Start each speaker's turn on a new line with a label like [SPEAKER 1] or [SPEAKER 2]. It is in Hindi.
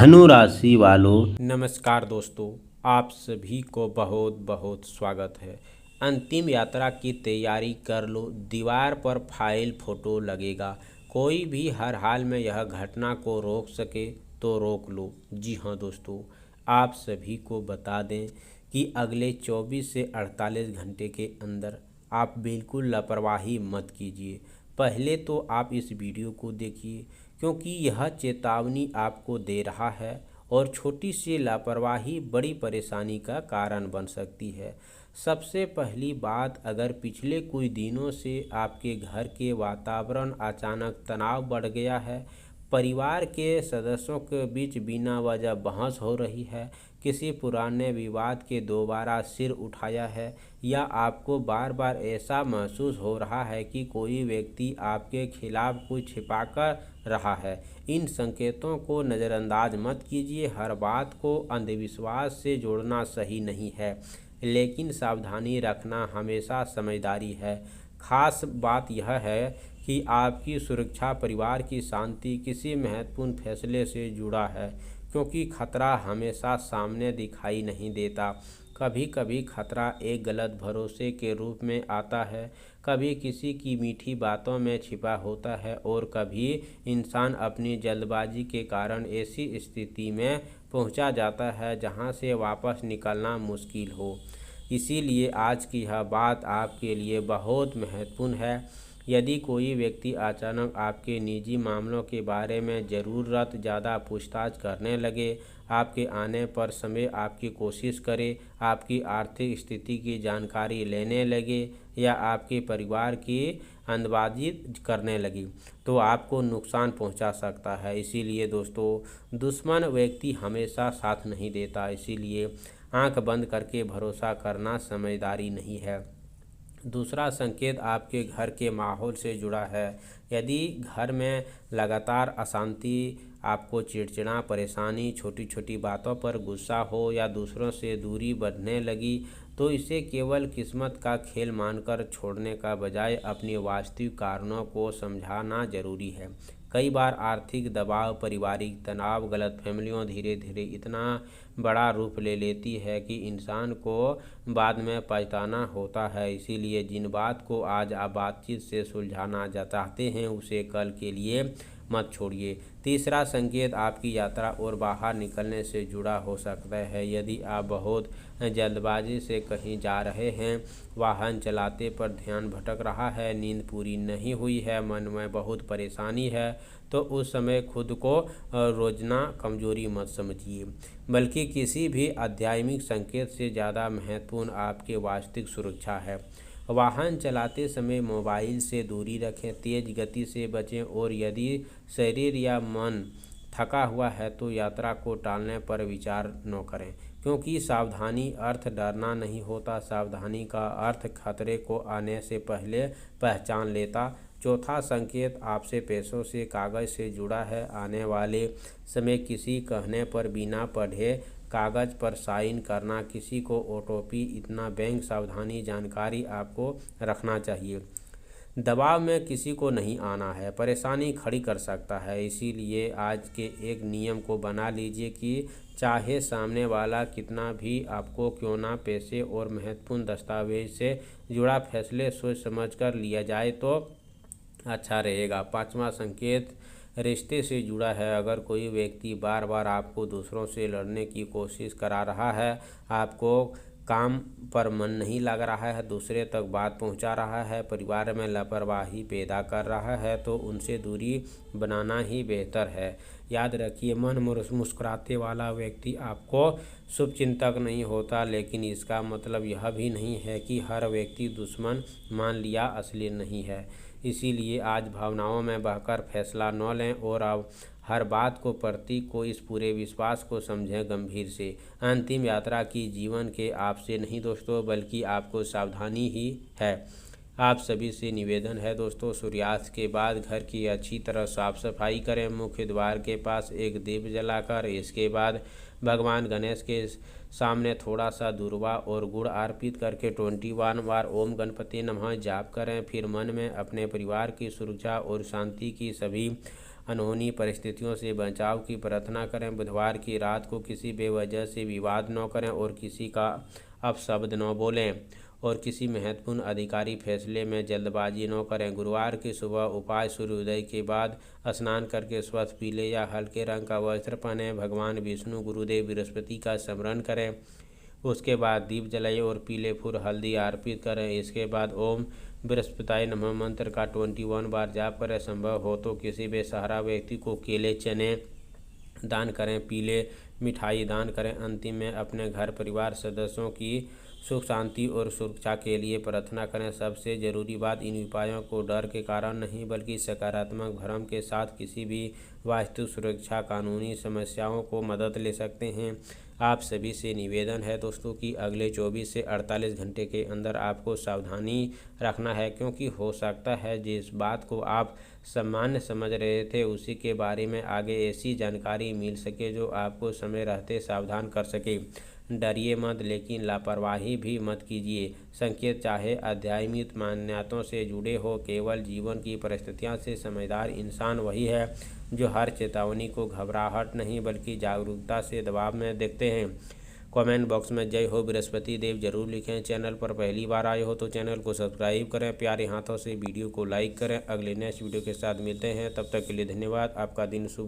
[SPEAKER 1] धनु राशि वालों,
[SPEAKER 2] नमस्कार दोस्तों, आप सभी को बहुत बहुत स्वागत है। अंतिम यात्रा की तैयारी कर लो, दीवार पर फाइल फोटो लगेगा। कोई भी हर हाल में यह घटना को रोक सके तो रोक लो। जी हाँ दोस्तों, आप सभी को बता दें कि अगले 24 से 48 घंटे के अंदर आप बिल्कुल लापरवाही मत कीजिए। पहले तो आप इस वीडियो को देखिए, क्योंकि यह चेतावनी आपको दे रहा है और छोटी सी लापरवाही बड़ी परेशानी का कारण बन सकती है। सबसे पहली बात, अगर पिछले कुछ दिनों से आपके घर के वातावरण अचानक तनाव बढ़ गया है, परिवार के सदस्यों के बीच बिना वजह बहस हो रही है, किसी पुराने विवाद के दोबारा सिर उठाया है, या आपको बार बार ऐसा महसूस हो रहा है कि कोई व्यक्ति आपके खिलाफ कुछ छिपाकर रहा है, इन संकेतों को नज़रअंदाज मत कीजिए। हर बात को अंधविश्वास से जोड़ना सही नहीं है, लेकिन सावधानी रखना हमेशा समझदारी है। खास बात यह है कि आपकी सुरक्षा, परिवार की शांति किसी महत्वपूर्ण फैसले से जुड़ा है, क्योंकि खतरा हमेशा सामने दिखाई नहीं देता। कभी कभी खतरा एक गलत भरोसे के रूप में आता है, कभी किसी की मीठी बातों में छिपा होता है, और कभी इंसान अपनी जल्दबाजी के कारण ऐसी स्थिति में पहुंचा जाता है जहां से वापस निकलना मुश्किल हो। इसीलिए आज की यह बात आपके लिए बहुत महत्वपूर्ण है। यदि कोई व्यक्ति अचानक आपके निजी मामलों के बारे में ज़रूरत ज़्यादा पूछताछ करने लगे, आपके आने पर समय आपकी कोशिश करे, आपकी आर्थिक स्थिति की जानकारी लेने लगे, या आपके परिवार की अंदबाजी करने लगी, तो आपको नुकसान पहुंचा सकता है। इसीलिए दोस्तों, दुश्मन व्यक्ति हमेशा साथ नहीं देता, इसीलिए आंख बंद करके भरोसा करना समझदारी नहीं है। दूसरा संकेत आपके घर के माहौल से जुड़ा है। यदि घर में लगातार अशांति, आपको चिड़चिड़ा, परेशानी, छोटी छोटी बातों पर गुस्सा हो, या दूसरों से दूरी बढ़ने लगी, तो इसे केवल किस्मत का खेल मानकर छोड़ने का बजाय अपने वास्तविक कारणों को समझाना जरूरी है। कई बार आर्थिक दबाव, पारिवारिक तनाव, गलतफहमियां धीरे धीरे इतना बड़ा रूप ले लेती है कि इंसान को बाद में पछताना होता है। इसीलिए जिन बात को आज आप बातचीत से सुलझाना चाहते हैं, उसे कल के लिए मत छोड़िए। तीसरा संकेत आपकी यात्रा और बाहर निकलने से जुड़ा हो सकता है। यदि आप बहुत जल्दबाजी से कहीं जा रहे हैं, वाहन चलाते पर ध्यान भटक रहा है, नींद पूरी नहीं हुई है, मन में बहुत परेशानी है, तो उस समय खुद को रोजना कमजोरी मत समझिए, बल्कि किसी भी आध्यात्मिक संकेत से ज़्यादा महत्वपूर्ण आपके वास्तविक सुरक्षा है। वाहन चलाते समय मोबाइल से दूरी रखें, तेज़ गति से बचें, और यदि शरीर या मन थका हुआ है तो यात्रा को टालने पर विचार न करें, क्योंकि सावधानी अर्थ डरना नहीं होता, सावधानी का अर्थ खतरे को आने से पहले पहचान लेता। चौथा संकेत आपसे पैसों से, कागज़ से जुड़ा है। आने वाले समय किसी कहने पर बिना पढ़े कागज़ पर साइन करना, किसी को ओटीपी, इतना बैंक सावधानी जानकारी आपको रखना चाहिए। दबाव में किसी को नहीं आना है, परेशानी खड़ी कर सकता है। इसीलिए आज के एक नियम को बना लीजिए कि चाहे सामने वाला कितना भी आपको क्यों ना, पैसे और महत्वपूर्ण दस्तावेज से जुड़ा फैसले सोच समझ कर लिया जाए तो अच्छा रहेगा। पांचवा संकेत रिश्ते से जुड़ा है। अगर कोई व्यक्ति बार बार आपको दूसरों से लड़ने की कोशिश करा रहा है, आपको काम पर मन नहीं लग रहा है, दूसरे तक बात पहुंचा रहा है, परिवार में लापरवाही पैदा कर रहा है, तो उनसे दूरी बनाना ही बेहतर है। याद रखिए, मन मुस्कुराते वाला व्यक्ति आपको शुभचिंतक नहीं होता, लेकिन इसका मतलब यह भी नहीं है कि हर व्यक्ति दुश्मन मान लिया असली नहीं है। इसीलिए आज भावनाओं में बहकर फैसला न लें, और अब हर बात को, प्रतीक को, इस पूरे विश्वास को समझें गंभीर से। अंतिम यात्रा की जीवन के आपसे नहीं दोस्तों, बल्कि आपको सावधानी ही है। आप सभी से निवेदन है दोस्तों, सूर्यास्त के बाद घर की अच्छी तरह साफ सफाई करें। मुख्य द्वार के पास एक दीप जलाकर, इसके बाद भगवान गणेश के सामने थोड़ा सा दूर्वा और गुड़ अर्पित करके 21 बार ओम गणपति नमः जाप करें। फिर मन में अपने परिवार की सुरक्षा और शांति की सभी अनहोनी परिस्थितियों से बचाव की प्रार्थना करें। बुधवार की रात को किसी बेवजह से विवाद न करें और किसी का अपशब्द न बोलें और किसी महत्वपूर्ण अधिकारी फैसले में जल्दबाजी न करें। गुरुवार की सुबह उपाय सूर्योदय के बाद स्नान करके स्वच्छ पीले या हल्के रंग का वस्त्र पहनें। भगवान विष्णु गुरुदेव बृहस्पति का स्मरण करें। उसके बाद दीप जलाइए और पीले फूल हल्दी अर्पित करें। इसके बाद ओम बृहस्पताय नमः मंत्र का 21 बार जाप करें। संभव हो तो किसी बेसहारा व्यक्ति को केले चने दान करें, पीले मिठाई दान करें। अंतिम में अपने घर परिवार सदस्यों की सुख शांति और सुरक्षा के लिए प्रार्थना करें। सबसे ज़रूरी बात, इन उपायों को डर के कारण नहीं बल्कि सकारात्मक भरम के साथ किसी भी वास्तु सुरक्षा कानूनी समस्याओं को मदद ले सकते हैं। आप सभी से निवेदन है दोस्तों कि अगले 24 से 48 घंटे के अंदर आपको सावधानी रखना है, क्योंकि हो सकता है जिस बात को आप सामान्य समझ रहे थे उसी के बारे में आगे ऐसी जानकारी मिल सके जो आपको समय रहते सावधान कर सके। डरिए मत, लेकिन लापरवाही भी मत कीजिए। संकेत चाहे आध्यात्मिक मान्यताओं से जुड़े हो, केवल जीवन की परिस्थितियां से समझदार इंसान वही है जो हर चेतावनी को घबराहट नहीं बल्कि जागरूकता से दबाव में देखते हैं। कमेंट बॉक्स में जय हो बृहस्पति देव जरूर लिखें। चैनल पर पहली बार आए हो तो चैनल को सब्सक्राइब करें। प्यारे हाथों से वीडियो को लाइक करें। अगले नेक्स्ट वीडियो के साथ मिलते हैं, तब तक के लिए धन्यवाद। आपका दिन शुभ